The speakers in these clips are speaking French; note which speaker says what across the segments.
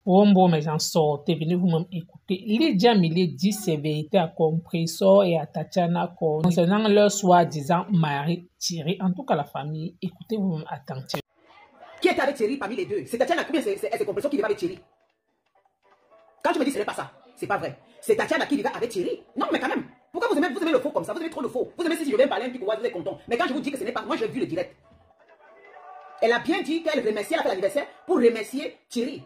Speaker 1: Bon, mes gens, sortez, venez vous-même écouter. Lydia Millet dit ses vérités à Compressor et à Tatiana concernant leur soi-disant mari Thierry. En tout cas, la famille, écoutez vous-même attentivement.
Speaker 2: Qui est avec Thierry parmi les deux? C'est Tatiana ou bien c'est Compressor qui vivait avec Thierry? Quand tu me dis ce n'est pas ça, c'est pas vrai. C'est Tatiana qui vivait avec Thierry. Non, mais quand même. Pourquoi vous aimez le faux comme ça? Vous aimez trop le faux. Vous aimez si je viens parler un petit peu, vous êtes content. Mais quand je vous dis que ce n'est pas, moi j'ai vu le direct. Elle a bien dit qu'elle remerciait, elle a fait l'anniversaire pour remercier Thierry.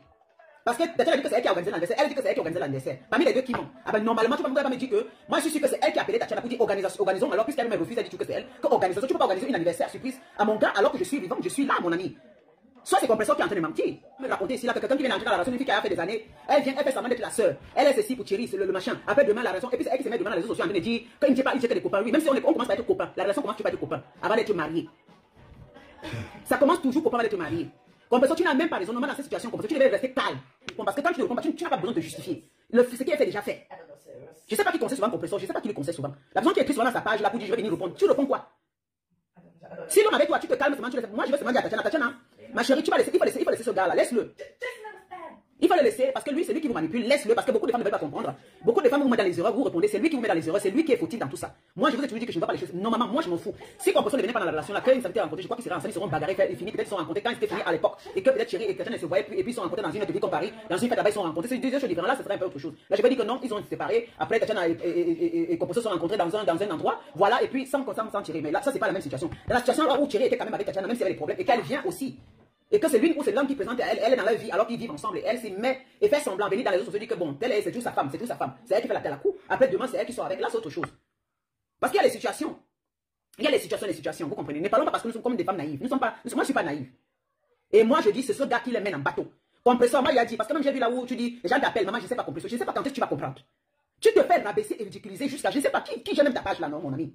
Speaker 2: Parce que Tatiana a dit que c'est elle qui a organisé l'anniversaire. Elle dit que c'est elle qui a organisé l'anniversaire. Parmi les deux qui ment. Ah ben normalement, tu ne peux pas me dire que. Moi je suis sûr que c'est elle qui a appelé Tatiana pour dire organisons. Alors puisqu'elle me refuse, elle dit que c'est elle. Que organisation. Tu ne peux pas organiser une anniversaire surprise à mon gars alors que je suis vivant, je suis là, mon ami. Soit c'est Compressor qui est en train de mentir. Me raconter ici là que quelqu'un qui vient d'entrer dans la relation, une fille qui a fait des années, elle vient, elle fait semblant d'être la sœur. Elle est ceci pour Thierry, c'est le machin. Après demain la raison. Et puis c'est elle qui se met demain dans les réseaux sociaux en train de dire qu'il ne tient que des copains. Oui, même si on commence à être copains, la relation commence à être copains avant d'être marié. Ça commence toujours copain avant d'être marié. Compressor, tu n'as même pas raison. Normalement, dans cette situation, Compressor, tu devais rester calme. Parce que quand tu ne réponds pas, tu n'as pas besoin de te justifier. Ce qui est fait déjà fait. Je ne sais pas qui conseille souvent Compressor, je ne sais pas qui le conseille souvent. La personne qui écrit souvent dans sa page là pour dire je vais venir répondre. Tu réponds quoi? Si l'homme avec toi, tu te calmes, moi je vais seulement dire à Tatiana, ma chérie, tu vas laisser, il faut laisser ce gars-là, laisse-le. Il faut le laisser parce que lui, c'est lui qui vous manipule, laisse-le parce que beaucoup de femmes ne veulent pas comprendre. Beaucoup de femmes vous mettent dans les erreurs, vous répondez, c'est lui qui vous met dans les erreurs, c'est lui qui est fautif dans tout ça. Moi, je vous ai toujours dit que je ne vois pas les choses. Non, maman, moi je m'en fous. Si Compressor ne venait pas dans la relation là, quand ils s'étaient rencontrés, je crois qu'ils seraient ensemble, ils seront bagarrés, finis, peut-être ils sont rencontrés quand ils étaient finis à l'époque. Et que peut-être Thierry et Tatiana ne se voyaient plus, et puis ils sont rencontrés dans une autre ville comme Paris, dans une fête là-bas, ils sont rencontrés. C'est deux choses différentes, là, ce serait un peu autre chose. Là, je vais dire que non, ils ont été séparés. Après, Tatiana et Compressor sont rencontrés dans un endroit, voilà, et puis sans Thierry. Mais là, ça, c'est pas la même situation. Dans la situation là où Thierry était quand même avec Tatiana, même s'il y avait des problèmes, et qu'elle vient aussi. Et que c'est l'une ou c'est l'homme qui présente, elle est dans leur vie alors qu'ils vivent ensemble. Et elle s'y met et fait semblant, venir dans les réseaux sociaux, dire que bon, c'est toujours sa femme, c'est toujours sa femme. C'est elle qui fait la telle à coup. Après, demain, c'est elle qui sort avec. Là, c'est autre chose. Parce qu'il y a les situations. Il y a les situations, vous comprenez. Ne parlons pas parce que nous sommes comme des femmes naïves. Moi, je ne suis pas naïve. Et moi, je dis, c'est ce gars qui les mène en bateau. Compressor, moi, il a dit, parce que même j'ai vu là où tu dis, les gens t'appellent, maman, je ne sais pas Compressor, je ne sais pas quand est-ce que tu vas comprendre. Tu te fais rabaisser et ridiculiser jusqu'à, je ne sais pas qui j'ai même ta page là, non, mon ami.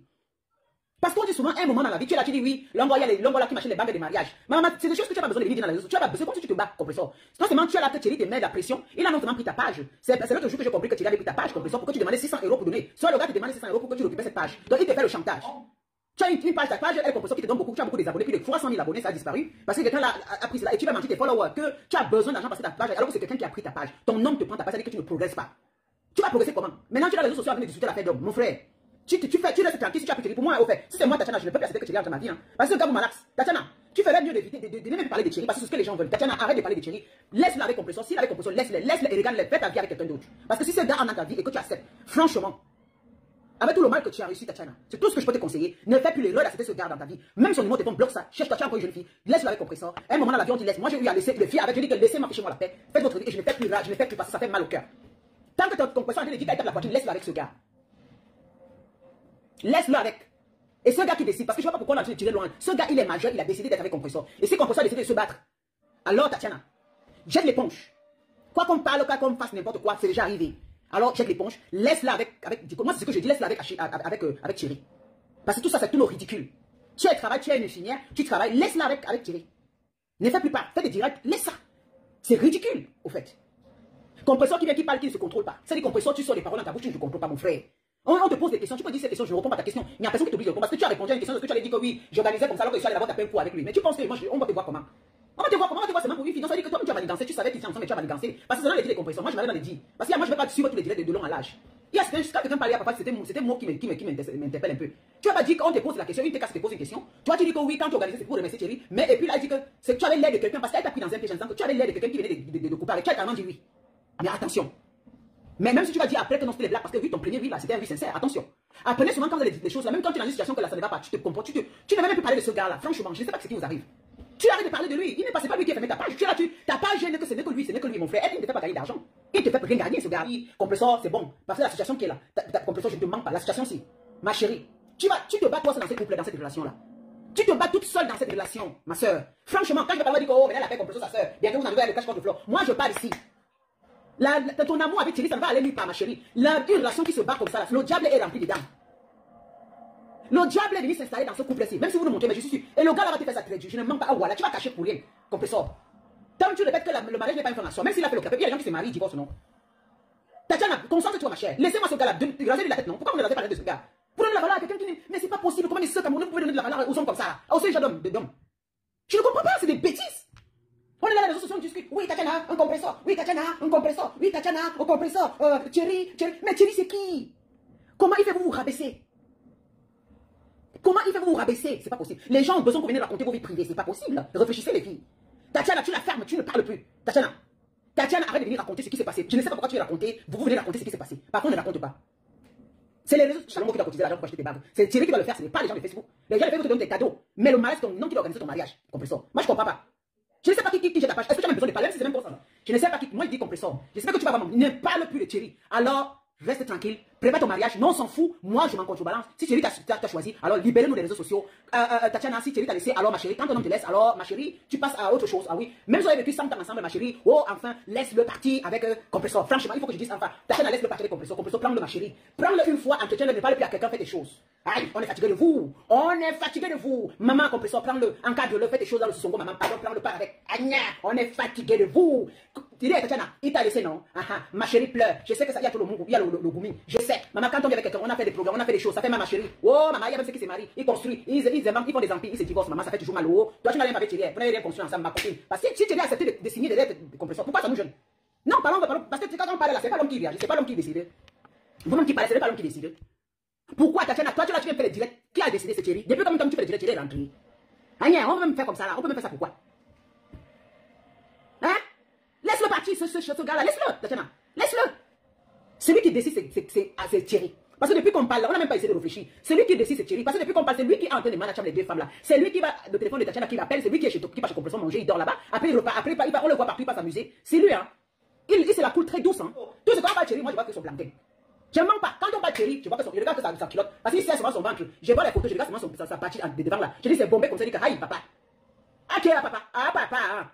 Speaker 2: Parce qu'on dit souvent, un moment dans la vie, tu es là, tu dis oui, l'homme là qui m'achète les bagues de mariage. Maman, c'est des choses que tu n'as pas besoin de venir dans les réseaux. Tu as pas besoin, comme si tu te bats, Compressor. Non seulement tu as là que Thierry te met de la pression, il a non seulement pris ta page. C'est l'autre jour que j'ai compris que Thierry avait pris ta page, Compressor, pour que tu demandais 600 € pour donner. Soit le gars te demandait 600 € pour que tu récupères cette page. Donc il te fait le chantage. Tu as une page, ta page, elle, Compressor, qui te donne beaucoup, tu as beaucoup d'abonnés, plus de 300 000 abonnés, ça a disparu. Parce que quelqu'un a pris cela et tu vas mentir tes followers que tu as besoin d'argent pour ta page, alors que c'est quelqu'un qui a pris ta page. Ton nom te prend ta page, ça veut dire que tu ne progresses pas. Tu vas progresser comment? Maintenant, tu as les réseaux sociaux à venir discuter l'affaire d'homme, mon frère. Tu restes tranquille si tu as pris Thierry. Pour moi, au fait, si c'est moi, Tatiana, je ne peux plus accepter que Thierry entre ma vie. Hein. Parce que le gars vous malaxe. Tatiana, tu ferais mieux d'éviter de ne même parler de Thierry parce que c'est ce que les gens veulent. Tatiana, arrête de parler de Thierry. Laisse-le avec Compressor. S'il est avec Compressor, laisse-le et regarde-le. Fais ta vie avec quelqu'un d'autre. Parce que si ce gars a dans ta vie et que tu acceptes, franchement, avec tout le mal que tu as réussi, Tatiana, c'est tout ce que je peux te conseiller. Ne fais plus l'erreur d'accepter ce gars dans ta vie. Même son numéro de téléphone, bloque ça. Cherche-toi, tu es encore une jeune fille. Laisse-le avec Compressor. Un moment dans l'avion, on dit laisse. Moi, j'ai eu à laisser le fille avec. Je dis que laissez-moi ficher moi la paix. Faites votre vie et je ne fais plus rage, je ne fais plus parce que ça fait mal au cœur. Tant que ton Compressor a dit qu'elle tape la poitrine, laisse-le avec ce gars. Laisse-le avec. Et ce gars qui décide, parce que je ne sais pas pourquoi on a tiré loin. Ce gars, il est majeur, il a décidé d'être avec Compressor. Et si Compressor a décidé de se battre, alors Tatiana, jette l'éponge. Quoi qu'on parle, quoi qu'on fasse n'importe quoi, c'est déjà arrivé. Alors jette l'éponge, laisse-la avec moi c'est ce que je dis, laisse-la avec Thierry. Parce que tout ça, c'est tout le ridicule. Tu es travail, tu es une infirmière, tu travailles, laisse-la avec Thierry. Ne fais plus pas, fais des directs, laisse ça. C'est ridicule, au fait. Compressor qui vient, qui parle, qui ne se contrôle pas. C'est-à-dire Compressor, tu sors les paroles dans ta bouche, tu ne te contrôles pas, mon frère. On te pose des questions, tu peux dire ces questions, je ne réponds pas à ta question. Il y a personne qui t'oblige de répondre parce que tu as répondu à une question, parce que tu allais dire que oui, j'organisais comme ça alors que je suis allé d'abord taper un coup avec lui. Mais tu penses que moi, on va te voir comment? On va te voir seulement pour une fille. Ça veut dire que toi, tu as manigancé, tu savais qu'ils étaient ensemble et tu as manigancé. Parce que c'est dans les dits des Compressors. Moi, je m'avais dans les dits. Parce que moi, je ne vais pas suivre tous les délais de long à l'âge. Il y a quand quelqu'un parlait à papa, c'était moi qui m'interpelle un peu. Tu vas pas dire qu'on te pose la question, une te casse, te pose une question. Toi, tu dis que oui, quand tu organises, c'est pour remercier Thierry. Mais et puis là, il dit que tu avais l'air de quelqu'un, parce qu'elle t'a pris dans un piège en disant que tu avais l'air de quelqu'un qui venait de couper avec. Tu as carrément dit oui. Mais attention. Mais même si tu vas dire après que non, c'était les blagues, parce que oui, ton premier oui là, c'était un oui sincère, attention. Apprenez souvent quand vous avez des choses là, même quand tu es dans une situation que là, ça ne va pas, tu te comprends, tu n'as même plus parlé de ce gars là. Franchement, je ne sais pas ce qui vous arrive. Tu arrêtes de parler de lui. C'est pas lui qui a fermé ta page. Tu es là, ta page, ce n'est que lui, mon frère. Elle ne te fait pas gagner d'argent. Il ne te fait rien gagner, ce gars. Compressor, c'est bon. Parce que la situation qui est là, Compressor, je ne te mens pas. La situation, c'est, ma chérie, tu te bats toi seule dans cette couple, dans cette relation-là. Tu te bats toute seule dans cette relation, ma soeur. Franchement, quand je vais parler, dire, oh, mais elle a fait Compressor, sa soeur. Bientôt, vous arrivez à le cache contre le flore. Moi, je parle ici. Ton amour avec Thierry, ça ne va aller nulle part, ma chérie. Une relation qui se bat comme ça, là, le diable est rempli dedans. Le diable est venu s'installer dans ce couple-ci, même si vous le montrez, mais je suis sûr. Et le gars là va te faire ça très dur. Je ne mens pas. Ah voilà, tu vas cacher pour rien. Compressor. Tant que tu répètes que le mariage n'est pas une fondation, même s'il a fait le capé, il y a des gens qui se marient, divorcent, non. Tatiana, concentre-toi, ma chère. Laissez-moi ce gars-là, rasez-lui la tête, non. Pourquoi vous ne l'avez parlé de ce gars? Vous donnez la valeur à quelqu'un qui n'est. Mais c'est pas possible. Comment les sœurs Camerounais, vous pouvez donner de la valeur aux hommes comme ça, aux jeunes hommes de d'hommes? Je ne comprends pas, c'est des bêtises. On est là, les réseaux sociaux, on discute. Oui, Tatiana, un compresseur. Oui, Tatiana, un compresseur. Oui, Tatiana, un compresseur. Thierry. Mais Thierry, c'est qui? Comment il fait pour vous rabaisser? Comment il fait pour vous rabaisser? C'est pas possible. Les gens ont besoin que vous venez raconter vos vies privées. C'est pas possible. Réfléchissez, les filles. Tatiana, tu la fermes, tu ne parles plus. Tatiana, arrête de venir raconter ce qui s'est passé. Je ne sais pas pourquoi tu veux raconter. Vous venez raconter ce qui s'est passé. Par contre, ne raconte pas. C'est les réseaux sociaux qui doivent cotiser l'argent pour acheter tes bagues. C'est Thierry qui doit le faire, ce n'est pas les gens de Facebook. Les gens de Facebook te donnent des cadeaux. Mais le mariage, c'est ton nom qui doit organiser ton mariage. Compresseur. Moi, je comprends pas. Je ne sais pas qui j'ai ta page. Est-ce que tu as même besoin de parler? Même si c'est même pour ça. Je ne sais pas qui. Moi, je dis compresseur. Je sais pas que tu vas vraiment. Ne parle plus de Thierry. Alors, reste tranquille. Prépare ton mariage. Non, on s'en fout. Moi, je m'en contrebalance. Si Thierry t'a choisi, alors libérez-nous des réseaux sociaux. Tatiana, si Thierry t'a laissé, alors ma chérie, quand ton homme te laisse, alors ma chérie, tu passes à autre chose. Ah oui. Même si vous avez vécu 100 ans ensemble, ma chérie, oh, enfin, laisse-le partir avec compresseur. Franchement, il faut que je dise enfin. Tatiana, laisse-le partir avec compresseur. Compresseur, prends-le, ma chérie. Prends-le une fois, entretiens-le, ne parle plus à quelqu'un, fais des choses. Aïe, on est fatigué de vous. On est fatigué de vous. Maman, compresseur, prends-le. Encadre-le, fais des choses dans le sous-songo. Maman, pardon, prends-le pas avec. Aïe, on est fatigué de vous. Tu dis, Tatiana, il t'a laissé, non? Ma chérie pleure. Je sais que ça, il y a tout le monde, il y a le goumi. Je sais. Maman, quand on vient avec quelqu'un, on a fait des programmes, on a fait des choses. Ça fait mal, ma chérie. Oh, maman, il y a même ceux qui se marient. Ils construisent. Ils font des empires, ils se divorcent. Maman, ça fait toujours mal au haut. Toi, tu n'as rien avec Thierry. Vous n'avez rien construit ensemble, ma copine. Parce que si Thierry a accepté de signer des lettres de compresseur, pourquoi ça nous gêne? Non, parlons. Parce que quand on parle là, c'est pas l'homme qui réagit, c'est pas l'homme qui décide. Vous-même qui parlez, c'est pas l'homme qui décide. Pourquoi, Tatiana, toi, tu viens faire les directs? Qui a décidé, c'est Thierry? Depuis combien de temps tu fais les directs? Thierry est rentré. Agnès, on peut même faire comme ça là. On peut même faire ça pourquoi? Hein? Laisse-le partir, ce gars-là. Laisse-le, Tatiana. Laisse-le. Celui qui décide, c'est Thierry. Parce que depuis qu'on parle, on n'a même pas essayé de réfléchir. Celui qui décide, c'est Thierry. Parce que depuis qu'on parle, c'est lui qui est en train de manager les deux femmes là. C'est lui qui va, le téléphone de Tatiana qui l'appelle, c'est lui qui est qui va chez Compresseur manger, il dort là-bas. Après, il repart, après, on le voit partout, il passe s'amuser. C'est lui, hein. Il se la coule très douce, hein. Tout ce qu'on parle Thierry, moi je vois que son plantain. Je ne mens pas. Quand on parle Thierry, je vois que je regarde que sa culotte. Parce qu'il sert souvent son ventre. Je vois les photos, je regarde souvent sa partie de devant là. Je dis c'est bombé comme ça, je dis que aïe, papa. Ah, qui est là, papa? Ah, papa, hein.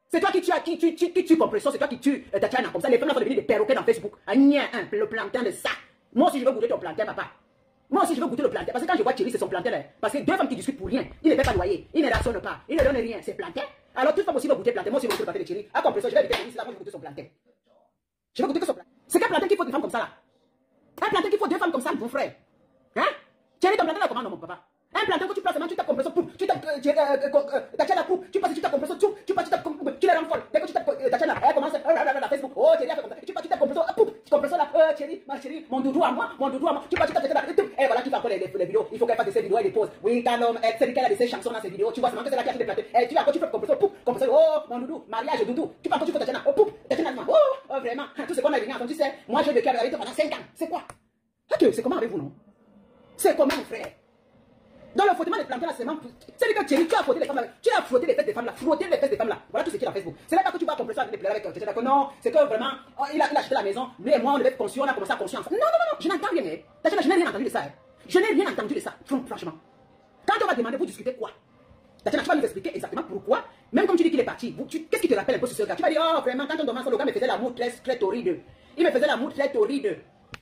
Speaker 2: C'est toi qui tue Compresseur, c'est toi qui tue Tatiana. Comme ça, les femmes là sont devenues des perroquets dans Facebook. Ah, le plantain de ça. Moi aussi, je veux goûter ton plantain, papa. Moi aussi, je veux goûter le plantain. Parce que quand je vois Thierry, c'est son plantain là. Parce que deux femmes qui discutent pour rien. Il ne paie pas loyer. Il ne rationne pas. Il ne donne rien. C'est plantain. Alors, toute femme aussi va goûter plantain. Moi aussi, je veux goûter le plantain de Thierry. Ah, Compresseur, je vais goûter Thierry. C'est là, moi, je veux goûter son plantain. Je veux goûter que son plantain. C'est quel plantain qu'il faut des femmes comme ça là? Un plantain qu'il faut deux femmes comme ça, mon frère. Hein? Thierry, ton plantain là, comment non, mon papa? Un plantain que tu places, tu tapes Compresseur, pouf, tu tapes Tatiana, pouf, tu passes, tu tapes Compresseur, tu les rends folle. Dès que tu tapes Tatiana, elle commence à Facebook. Oh, Thierry a fait comme ça. Tu tapes Compresseur, pouf, Compresseur là, Thierry, ma chérie, mon doudou à moi, tu tapes Tatiana, et voilà, tu fais encore les vidéos. Il faut qu'elle fasse ces vidéos et les poses. Oui, quand c'est lui qui a de ses chansons dans ses vidéos, tu vois, c'est que c'est là qui a fait des plantés. Et tu vas quand tu fais Compresseur, pouf, Compresseur, oh, mon doudou, mariage, doudou. Tu vas quand tu fais Tatiana, oh, pouf, Tatiana, oh, vraiment, tout ce qu'on a vécu entendu, c'est, moi j'ai vécu avec toi pendant 5 ans. C'est quoi? C'est comment avec vous, non? C'est comment, mon frère? Dans le frottement des plantains, là, c'est lui que Thierry, tu as frotté les femmes là. Tu as frotté les fesses des femmes là. Frotté les fesses des femmes là. Voilà tout ce qui est dans Facebook. C'est là que tu vas Compresseur avec les pleurs avec Tatiana. Non, c'est que vraiment, il a acheté la maison. Lui et moi, on devait être conscients, on a commencé à conscience. Non, je n'entends rien. Tatiana, je n'ai rien entendu de ça. Je n'ai rien entendu de ça. Franchement. Quand on va demander, vous discutez quoi? Tatiana, tu vas nous expliquer exactement pourquoi. Même comme tu dis qu'il est parti, qu'est-ce qui te rappelle un peu sur ce gars? Tu vas dire, oh, vraiment, quand on demande ça, le gars me faisait l'amour très torride. Il me faisait l'amour très torride.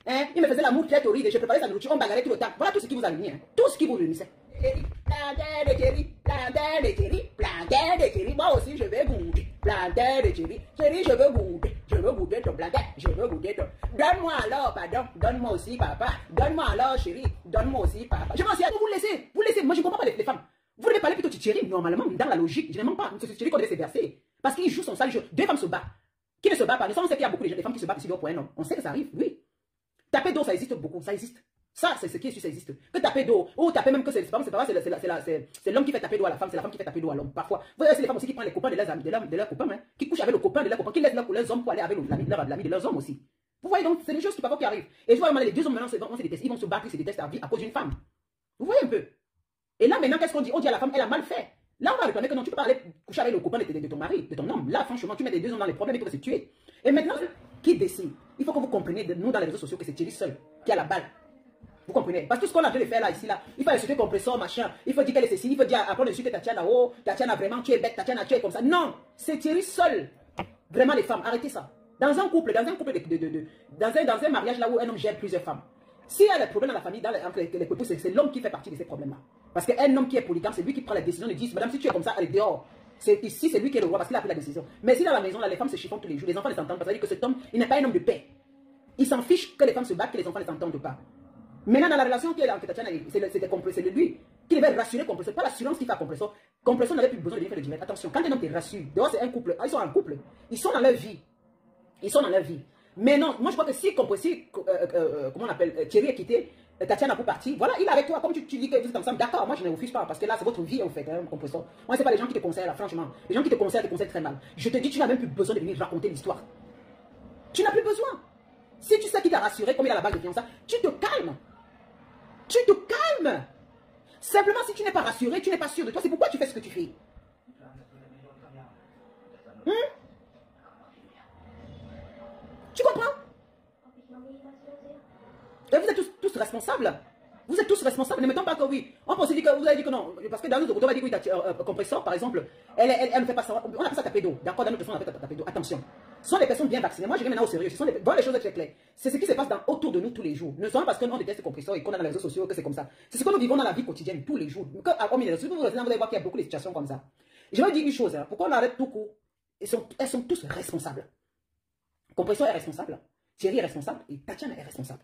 Speaker 2: Hein? Il me faisait l'amour très torride. Je préparais sa nourriture, on bagarrait tout le temps. Voilà tout ce qui vous a réuni. Hein? Tout ce qui vous réunissait. Plantain de Thierry, plantain de Thierry, plantain de Thierry. Moi aussi, je vais goûter. Plantain de Thierry. Thierry, je veux goûter. Je veux goûter ton plantain. Je veux goûter ton. Donne-moi alors, pardon. Donne-moi aussi, papa. Donne-moi alors, chérie. Donne-moi aussi, papa. Je pense que vous laissez. Vous laissez. Moi, je ne comprends pas les femmes. Vous devez parler plutôt de Thierry, normalement, dans la logique. Je ne mens pas. C'est Thierry qu'on devait se verser. Parce qu'il joue son sale jeu. Deux femmes se battent. Qui ne se battent pas? Nous savons qu'il y a beaucoup de femmes qui se battent ici pour un homme. On sait que ça arrive, oui. Taper d'eau, ça existe beaucoup. Ça existe. Ça, c'est ce qui est sûr, ça existe. Que taper d'eau, ou taper même que c'est pas c'est l'homme qui fait taper d'eau à la femme, c'est la femme qui fait taper d'eau à l'homme. Parfois, vous voyez, c'est les femmes aussi qui prennent les copains de leurs amis, de leurs copains, hein, qui couchent avec le copain de leurs copains, qui laissent leurs hommes pour aller avec l'ami de leurs hommes aussi. Vous voyez donc, c'est des choses qui parfois qui arrivent. Et je vois vraiment les deux hommes maintenant, on se déteste, ils vont se battre, ils se détestent à cause d'une femme. Vous voyez un peu. Et là maintenant, qu'est-ce qu'on dit? On dit à la femme, elle a mal fait. Là, on va réclamer que non, tu peux pas aller coucher avec le copain de ton mari, de ton homme. Là, franchement, tu mets les deux hommes dans les problèmes et tu vas se tuer. Et maintenant, qui décide? Il faut que vous compreniez, nous, dans les réseaux sociaux, que c'est Thierry seul qui a la balle. Vous comprenez? Parce que tout ce qu'on a en train de faire là, ici, là, il faut insulter Compresseur, machin. Il faut dire qu'elle est ceci. Il faut dire, après, on insulte Tatiana. Oh, Tatiana, vraiment, tu es bête. Tatiana, tu es comme ça. Non, c'est Thierry seul. Vraiment, les femmes, arrêtez ça. Dans un couple, dans un mariage là où un homme gère plusieurs femmes. S'il y a des problèmes dans la famille, entre les couples, c'est l'homme qui fait partie de ces problèmes-là. Parce qu'un homme qui est polygame, c'est lui qui prend la décision de dire, madame, si tu es comme ça, allez dehors. Ici, c'est lui qui est le roi parce qu'il a pris la décision. Mais si dans la maison, là, les femmes se chiffonnent tous les jours, les enfants les entendent pas. Ça veut dire que cet homme, il n'est pas un homme de paix. Il s'en fiche que les femmes se battent, que les enfants les entendent pas. Maintenant, dans la relation qui est entre Tatiana, c'est lui qui devait rassurer Compresseur. Pas l'assurance qui fait à Compresseur. Compression n'avait plus besoin de venir faire le direct. Attention, quand un homme te rassure, dehors c'est un couple, ils sont en couple, ils sont dans leur vie. Ils sont dans leur vie. Mais non, moi je crois que si comment on appelle, Thierry est quitté, Tatiana pour partir, voilà, il est avec toi, comme tu dis que vous êtes ensemble, d'accord, moi je ne refuse pas, parce que là c'est votre vie en fait, hein, compresseur. Moi c'est pas les gens qui te conseillent là, franchement. Les gens qui te conseillent très mal. Je te dis, tu n'as même plus besoin de venir raconter l'histoire. Tu n'as plus besoin. Si tu sais qu'il t'a rassuré, comme il a la balle de fiançailles, tu te calmes. Tu te calmes. Simplement si tu n'es pas rassuré, tu n'es pas sûr de toi, c'est pourquoi tu fais ce que tu fais. Tu comprends? Et vous êtes tous responsables. Vous êtes tous responsables. Ne mettons pas que oui. On peut aussi dire que vous avez dit que non. Parce que dans notre côté, on va dire que oui, compresseur, par exemple, elle ne fait pas ça. On appelle ça taper d'eau. D'accord, dans notre façon, on appelle ça taper d'eau. Attention. Ce sont des personnes bien vaccinées. Moi, je vais maintenant au sérieux. Voilà les choses très claires. C'est ce qui se passe autour de nous tous les jours. Ne seulement parce qu'on déteste le compresseur et qu'on a dans les réseaux sociaux que c'est comme ça. C'est ce que nous vivons dans la vie quotidienne tous les jours. Vous allez voir qu'il y a beaucoup de situations comme ça. Je vais dire une chose. Hein. Pourquoi on arrête tout court? Elles sont tous responsables. Compresseur est responsable. Thierry est responsable et Tatiana est responsable.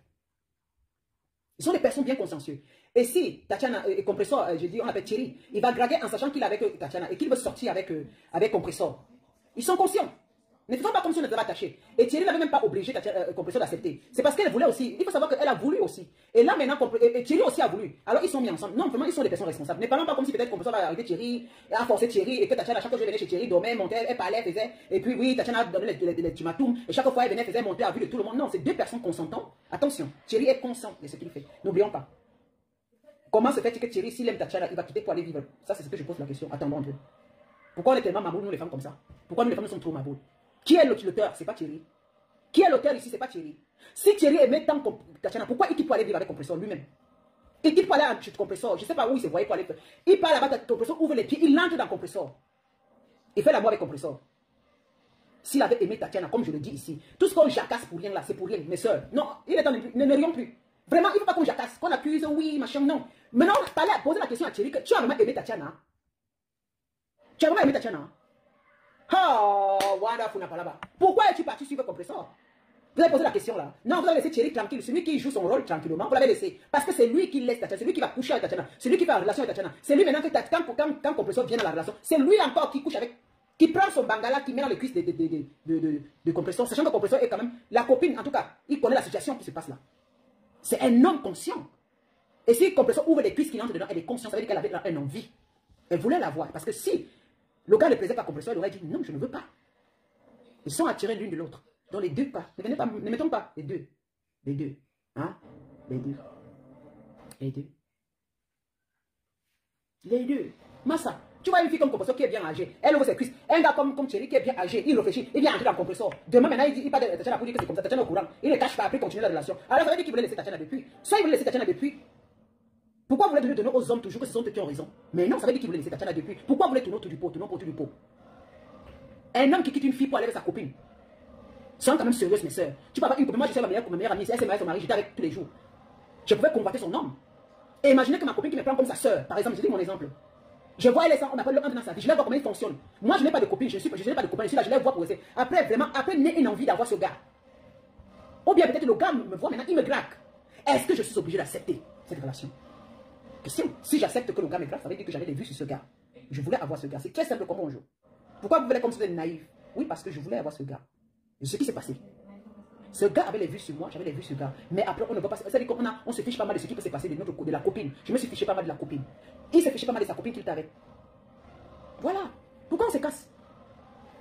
Speaker 2: Ils sont des personnes bien consciencieuses. Et si Tatiana et Compressor, je dis, on appelle Thierry, il va draguer en sachant qu'il est avec Tatiana et qu'il veut sortir avec Compressor. Ils sont conscients. Ne faisons pas comme si on était attaché. Et Thierry n'avait même pas obligé Compressor d'accepter. C'est parce qu'elle voulait aussi. Il faut savoir qu'elle a voulu aussi. Et là maintenant, Thierry aussi a voulu. Alors ils sont mis ensemble. Non, vraiment, ils sont des personnes responsables. Ne parlons pas comme si peut-être Compressor va arriver Thierry, a forcé Thierry et que Tatiana, chaque fois que je venais chez Thierry, dormait, montait, elle parlait, faisait. Et puis oui, Tatiana donnait les ultimatums. Et chaque fois elle venait, faisait monter à vue de tout le monde. Non, c'est deux personnes consentantes. Attention, Thierry est conscient de ce qu'il fait. N'oublions pas. Comment se fait-il que Thierry, s'il aime Tatiana, il va quitter pour aller vivre? Ça, c'est ce que je pose la question. Attendons un peu. Pourquoi on est tellement maboule, nous les femmes, comme ça? Pourquoi nous les femmes sommes trop maboules? Qui est l'auteur? C'est pas Thierry. Qui est l'auteur ici? C'est pas Thierry. Si Thierry aimait tant Tatiana, pourquoi il quitte pour aller vivre avec Compressor lui-même? Il quitte pour aller à Compressor. Je ne sais pas où il se voyait pour aller. Il part là-bas, Compressor ouvre les pieds, il entre dans Compressor. Il fait l'amour avec Compressor. S'il avait aimé Tatiana, comme je le dis ici, tout ce qu'on jacasse pour rien là, c'est pour rien, mes soeurs. Non, il est temps de ne rions plus. Vraiment, il ne faut pas qu'on jacasse, qu'on accuse, oui, machin, non. Maintenant, poser la question à Thierry que tu as vraiment aimé Tatiana. Tu as vraiment aimé Tatiana. Oh, wonderful, n'a pas là-bas. Pourquoi es-tu parti suivre Compressor? Vous avez posé la question là. Non, vous avez laissé Thierry tranquille. Celui qui joue son rôle tranquillement, vous l'avez laissé. Parce que c'est lui qui laisse Tatiana. C'est lui qui va coucher avec Tatiana. C'est lui qui va en relation avec Tatiana. C'est lui maintenant que quand Compressor vient dans la relation, c'est lui encore qui couche avec. Qui prend son bangala, qui met dans les cuisses de Compressor. Sachant que Compressor est quand même la copine. En tout cas, il connaît la situation qui se passe là. C'est un homme conscient. Et si Compressor ouvre les cuisses qu'il entre dedans, elle est consciente. Ça veut dire qu'elle avait une envie. Elle voulait l'avoir. Parce que si le gars ne plaisait pas à Compressor, il aurait dit non, je ne veux pas. Ils sont attirés l'une de l'autre. Dans les deux pas. Ne mettons pas les deux. Les deux. Hein? Les deux. Les deux. Les deux. Massa. Tu vois une fille comme Compressor qui est bien âgée. Elle ouvre ses cuisses. Un gars comme Thierry qui est bien âgé. Il réfléchit. Il vient entrer dans le Compressor. Demain, maintenant, il parle de Tatiana pour dire que c'est comme ça. Tatiana est au courant. Il ne cache pas. Après, continuer la relation. Alors, ça veut dire qu'il voulait laisser Tatiana depuis. Soit il voulait laisser Tatiana depuis. Pourquoi vous voulez donner aux hommes toujours que ce sont eux qui ont raison? Mais non, ça veut dire qu'il voulait laisser Tatiana depuis. Pourquoi vous voulez tourner autour du pot? Tourner autour du pot. Un homme qui quitte une fille pour aller avec sa copine. Soyons quand même sérieuses, mes soeurs. Tu peux avoir une copine. Moi, je sais ma meilleure amie. Elle s'est mariée avec son mari. J'étais avec tous les jours. Je pouvais convoiter son homme. Et imaginez que ma copine qui me prend comme sa soeur, par exemple, je dis mon exemple. Je vois elle, on appelle le dans sa vie. Je vais voir comment il fonctionne. Moi, je n'ai pas de copine. Je n'ai pas de copain. Je suis là, je les vois pour essayer. Après, vraiment, après, naît une envie d'avoir ce gars. Ou bien peut-être le gars me voit maintenant, il me drague. Est-ce que je suis obligé d'accepter cette relation? Question. Si j'accepte que le gars me drague, ça veut dire que j'avais des vues sur ce gars. Je voulais avoir ce gars. C'est très simple comme on joue. Pourquoi vous voulez comme si vous êtes naïf? Oui, parce que je voulais avoir ce gars. Et ce qui s'est passé. Ce gars avait les vues sur moi, j'avais les vues sur ce gars. Mais après, on ne va pas. C'est-à-dire qu'on se fiche pas mal de ce qui peut se passer de la copine. Je me suis fiché pas mal de la copine. Il se fichait pas mal de sa copine qu'il était avec. Voilà. Pourquoi on se casse?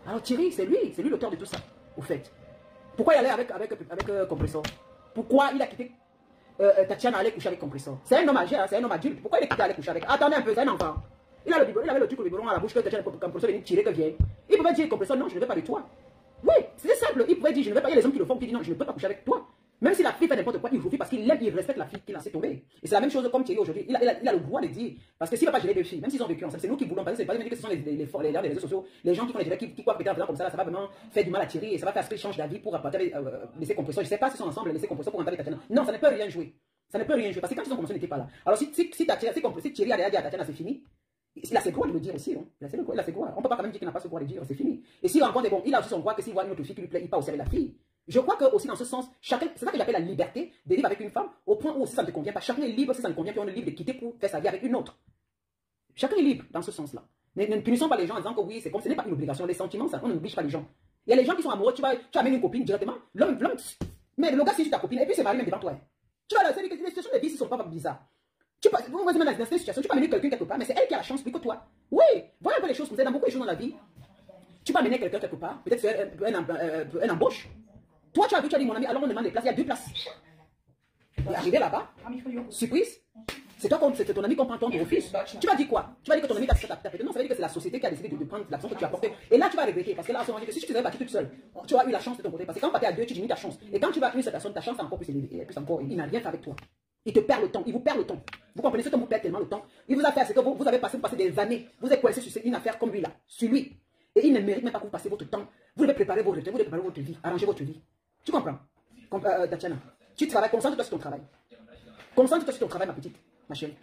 Speaker 2: Alors Thierry, c'est lui l'auteur de tout ça, au fait. Pourquoi il allait avec Compressor? Pourquoi il a quitté Tatiana aller coucher avec Compressor? C'est un homme âgé, c'est un homme adulte. Pourquoi il est quitté aller coucher avec? Attendez un peu, c'est un enfant. Il avait le truc au biberon à la bouche que Tatiana Compressor venait tirer que vient. Il pouvait dire Compressor, non, je ne veux pas de toi. Oui, c'était simple. Il pouvait dire, je ne veux pas. Il y a les hommes qui le font, qui disent non, je ne peux pas coucher avec toi. Même si la fille fait n'importe quoi, il refuse parce qu'il aime, il respecte la fille qu'il a laissé tomber. Et c'est la même chose comme Thierry aujourd'hui. Il a le droit de dire. Parce que s'il ne va pas gérer deux filles, même s'ils ont vécu ensemble, c'est nous qui voulons. Parce que c'est pas dire que ce sont les réseaux sociaux, les gens qui font les directs, qui croient peut-être comme ça, ça va vraiment faire du mal à Thierry et ça va faire ce qu'il change d'avis pour apporter laisser Compressor. Je ne sais pas s'ils sont ensemble, laisser Compressor pour entrer avec Tatiana. Non, ça ne peut rien jouer. Ça ne peut rien jouer. Parce que quand ils ont commencé, ils n'étaient pas là. Alors si Thierry a dit à Tatiana, c'est fini. Il a ses droits de le dire aussi. Hein. Il a ses droits. On ne peut pas quand même dire qu'il n'a pas ce droit de dire, c'est fini. Et s'il rencontre, bon, il a aussi son droit que s'il voit une autre fille qui lui plaît, il part aussi avec la fille. Je crois que aussi dans ce sens, chacun, c'est ça que j'appelle la liberté de vivre avec une femme, au point où si ça ne te convient pas, chacun est libre, si ça ne convient pas, on est libre de quitter pour faire sa vie avec une autre. Chacun est libre dans ce sens-là. Ne punissons pas les gens en disant que oui, c'est comme ce n'est pas une obligation. Les sentiments, ça, on n'oblige pas les gens. Il y a les gens qui sont amoureux, tu amènes une copine directement. L'homme, mais le gars, c'est ta copine, et puis c'est marié même devant toi. Tu vois, c'est les situations de vie, ne sont pas bizarres. Vous me dans cette situation, tu peux amener quelqu'un quelque part, mais c'est elle qui a la chance plus que toi. Oui, voilà un peu les choses comme ça. Dans beaucoup de choses dans la vie, tu peux amener quelqu'un quelque part, peut-être faire un embauche. Toi, tu as dit, mon ami, alors on demande les places, il y a 2 places. Et arrivé là-bas, surprise, c'est ton ami qui prend ton refus. Tu vas dire quoi? Tu vas dire que ton ami t'a pété. Non, ça veut dire que c'est la société qui a décidé de prendre l'action que tu as portée. Et là, tu vas regretter. Parce que là, on dit que si tu t'avais battu toute seule, tu auras eu la chance de ton côté. Parce que quand tu es à 2, tu diminues ta chance. Et quand tu vas une cette personne, ta chance est encore plus élevée. Et plus encore, il n'a rien fait avec toi. Il te perd le temps. Il vous perd le temps. Vous comprenez ce que vous perdez tellement le temps? Il vous a fait, c'est que vous avez passé des années. Vous êtes coincé sur une affaire comme lui là. Sur lui. Et il ne mérite même pas que vous passez votre temps. Vous devez préparer vos retraits. Vous devez préparer votre vie. Arranger votre vie. Tu comprends? Tatiana, tu travailles. Concentre-toi sur ton travail. Concentre-toi sur ton travail, ma petite, ma chérie.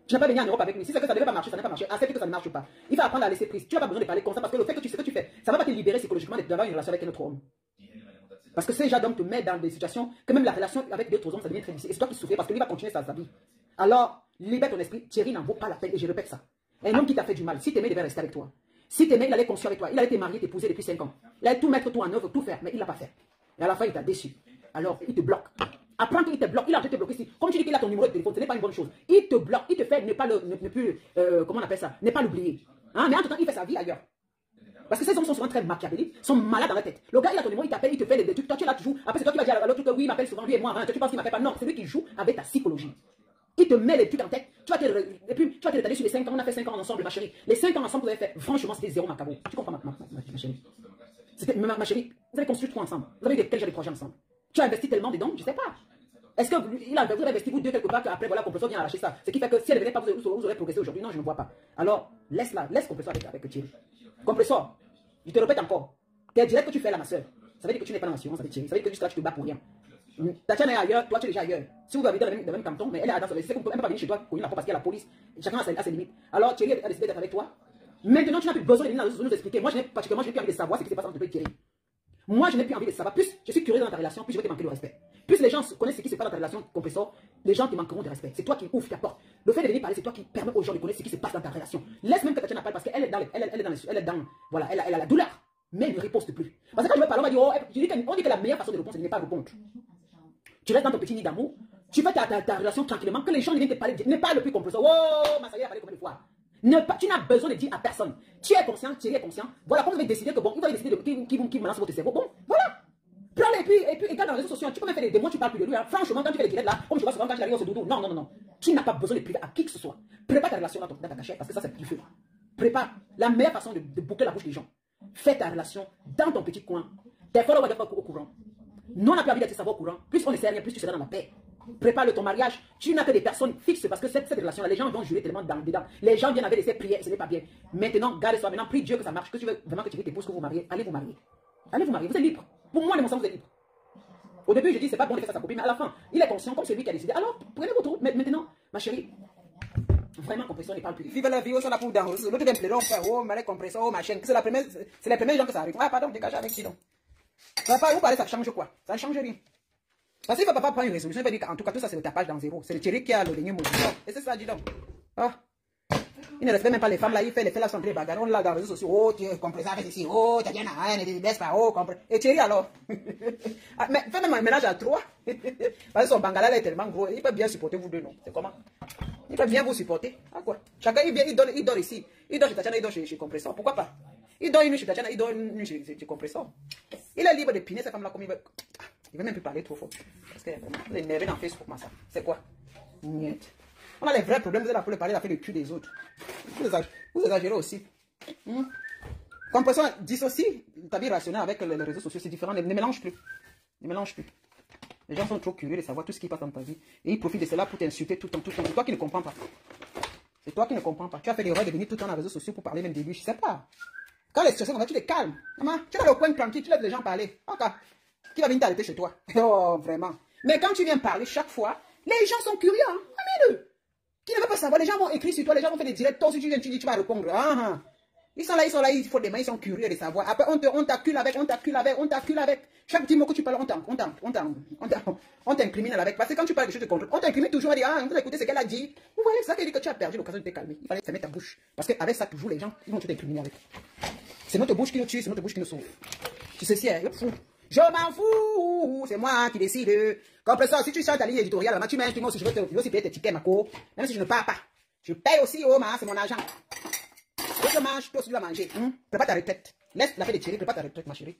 Speaker 2: Tu n'as pas venu en Europe avec lui. Si c'est que ça ne devait pas marcher, ça n'a pas marché. Accepte que ça ne marche pas. Il va apprendre à laisser prise. Tu n'as pas besoin de parler comme ça parce que le fait que tu sais ce que tu fais, ça ne va pas te libérer psychologiquement d'avoir une relation avec un autre homme. Parce que ces gens d'hommes te mettent dans des situations que même la relation avec d'autres hommes, ça devient très difficile. Et c'est toi qui souffres parce que lui va continuer sa vie. Alors, libère ton esprit. Thierry n'en vaut pas la peine. Et je répète ça. Un homme qui t'a fait du mal, si t'aimais, il devait rester avec toi. Si t'aimais, il allait construire avec toi. Il allait te marier, t'épouser depuis 5 ans. Il allait tout mettre tout en œuvre, tout faire. Mais il ne l'a pas fait. Et à la fin, il t'a déçu. Alors, il te bloque. Apprends qu'il te bloque, il a en train de te bloquer ici. Comme tu dis qu'il a ton numéro de téléphone, ce n'est pas une bonne chose. Il te bloque, il te fait ne plus, comment on appelle ça, ne pas l'oublier. Hein? Mais en tout temps, il fait sa vie ailleurs. Parce que ces hommes sont souvent très machiavéliques, sont malades dans la tête. Le gars, il a ton numéro, il t'appelle, il te fait des trucs. Toi, tu es là, tu joues. Après, c'est toi qui vas dire à l'autre que oui, il m'appelle souvent, lui et moi. Hein. Tu penses qu'il m'appelle pas? Non, c'est lui qui joue avec ta psychologie. Il te met les trucs en tête. Et puis, tu vas te retarder sur les 5 ans. On a fait 5 ans ensemble, ma chérie. Les 5 ans ensemble, vous avez fait, franchement, c'était zéro macabo. Tu comprends, ma chérie? Ma chérie, vous avez construit tout ensemble. Vous avez eu quel genre de projet ensemble? Tu as investi tellement dedans, je sais pas. Est-ce que vous avez investi vous deux quelque part qu'après, voilà, Compressor vient arracher ça? Ce qui fait que si elle ne venait pas, vous aurez progressé aujourd'hui. Non, je ne vois pas. Alors, laisse-la, laisse Compressor avec Thierry. Compressor, je te répète encore. Tes directs que tu fais là, ma soeur, ça veut dire que tu n'es pas dans l'assurance avec Thierry. Ça veut dire que juste là, tu te bats pour rien. Tatiana est ailleurs, toi tu es déjà ailleurs. Si vous habitez dans le même canton, mais elle est dans ce. C'est qu'on ne peut même pas venir chez toi pour la parce qu'il y a la police. Chacun a ses limites. Alors Thierry a décidé d'être avec toi. Maintenant, tu n'as plus besoin de venir nous expliquer. Moi, je n'ai plus envie de savoir ce qui se passe entre toi et Thierry. Moi, je n'ai plus envie de savoir. Plus je suis curieux dans ta relation, plus je vais te manquer de respect. Plus les gens connaissent ce qui se passe dans ta relation, Compressor, les gens te manqueront de respect. C'est toi qui ouvres ta porte. Le fait de venir parler, c'est toi qui permet aux gens de connaître ce qui se passe dans ta relation. Laisse même que Tatiana parle parce qu'elle est voilà, elle a la douleur. Mais elle ne riposte plus. Parce que quand je vais parler, on va dire, oh, on dit que la meilleure façon de répondre, ce n'est pas répondre. Tu restes dans ton petit nid d'amour, tu fais ta relation tranquillement, que les gens viennent te parler, ne parle plus Compressor. Oh, ma sœur, a parlé combien de fois? Tu n'as besoin de dire à personne. Tu es conscient, Thierry est conscient. Voilà, quand vous avez décidé que bon, il va décider qui me lance votre cerveau. Bon, voilà. Prends-le et puis, regarde dans les réseaux sociaux. Tu peux même faire des mois, tu parles plus de lui. Hein. Franchement, quand tu fais les directs là, comme je vois souvent quand j'arrive au doudou. Non, non, non, non. Tu n'as pas besoin de priver à qui que ce soit. Prépare ta relation dans ta cachette parce que ça, c'est du feu. Prépare. La meilleure façon de boucler la bouche des gens. Fais ta relation dans ton petit coin. Des fois, on va être au courant. Non, on n'a plus envie d'être savoir au courant. Plus on ne sait rien, plus tu seras dans la paix. Prépare ton mariage. Tu n'as que des personnes fixes parce que cette relation-là, les gens vont jurer tellement dedans. Les gens viennent avec des prières et ce n'est pas bien. Maintenant, garde-toi. Maintenant, prie Dieu que ça marche. Que tu veux vraiment que tu t'épouses, que vous mariez. Allez vous marier. Allez vous marier. Vous êtes libre. Pour moi, de mon sens, vous êtes libre. Au début, je dis c'est pas bon de faire ça à sa copine, mais à la fin, il est conscient comme c'est lui qui a décidé. Alors, prenez votre route. Mais maintenant, ma chérie, vraiment, Compressor ne parle plus. Vive la vie, on s'en a pour dans l'autre vient pleurer, on fait, oh, malais Compressor, oh, ma chaîne. C'est les premiers gens que ça arrive. Ah, pardon, dégagez avec sinon. Papa, vous parlez, ça change quoi? Ça ne change rien. Parce que papa prend une résolution, il va dire qu'en tout cas, tout ça, c'est le tapage dans zéro. C'est le Thierry qui a le dernier mot. Et c'est ça, dis donc. Ah. Il ne respecte même pas les femmes là, il fait les faits là, sont les bagarres. On l'a dans les réseaux sociaux. Oh, tu es Compressor avec ici. Oh, Tatiana, ne te laisse pas. Oh, Compressor. Et Thierry alors? Ah, mais fais même un ménage à 3. Parce que son bangala là est tellement gros. Il peut bien supporter vous deux, non? C'est comment? Il peut bien vous supporter. Ah quoi? Chacun, il dort ici. Il dort chez Tatiana, il dort chez Compressor. Pourquoi pas? Il dort une nuit chez Tatiana, il dort une nuit chez Compressor. Il est libre de piner cette femme là comme il veut. Il ne veut même plus parler trop fort. Parce que vraiment, il est énervé dans Facebook, moi ça. C'est quoi? Niet. On a les vrais problèmes, vous êtes là pour le parler, il a fait le cul des autres. Vous exagérez aussi. Compressor, dissocie ta vie rationnelle avec les réseaux sociaux, c'est différent. Ne mélange plus. Ne mélange plus. Les gens sont trop curieux de savoir tout ce qui passe dans ta vie. Et ils profitent de cela pour t'insulter tout le temps, tout le temps. C'est toi qui ne comprends pas. C'est toi qui ne comprends pas. Tu as fait l'erreur de venir tout le temps dans les réseaux sociaux pour parler même de lui. Je sais pas. Quand les situations vont, tu les calmes. Maman, tu es dans le coin tranquille, tu laisses les gens parler. Ok. Qui va venir t'arrêter chez toi? Oh, vraiment. Mais quand tu viens parler chaque fois, les gens sont curieux. Hein? Amène-le. Qui ne veut pas savoir, les gens vont écrire sur toi, les gens vont faire des directs. Toi aussi, tu viens, tu dis, tu vas répondre. Ah, ah. Ils sont là, ils font des mains, ils sont curieux de savoir. Après, on t'accule avec. Chaque petit mot que tu parles, on t'incrimine avec. Parce que quand tu parles de choses de contrôle, on t'incrimine toujours à dire, ah, vous écoutez ce qu'elle a dit. Vous voyez, ça veut dire que tu as perdu l'occasion de te calmer. Il fallait fermer ta bouche. Parce qu'avec ça, toujours, les gens, ils vont tout incriminer avec. C'est notre bouche qui nous tue, c'est notre bouche qui nous sauve. Tu sais, c'est fou. Je m'en fous, c'est moi qui décide. Comme ça, si tu chantes ta ligne éditoriale, tu mets un truc, moi aussi, je veux aussi payer tes tickets, Mako. Même si je ne pars pas. Je paye aussi, oh, c'est mon argent. Si je mange, toi aussi tu vas manger. Prépare ta retraite. Laisse la fête de Thierry, prépare ta retraite, ma chérie.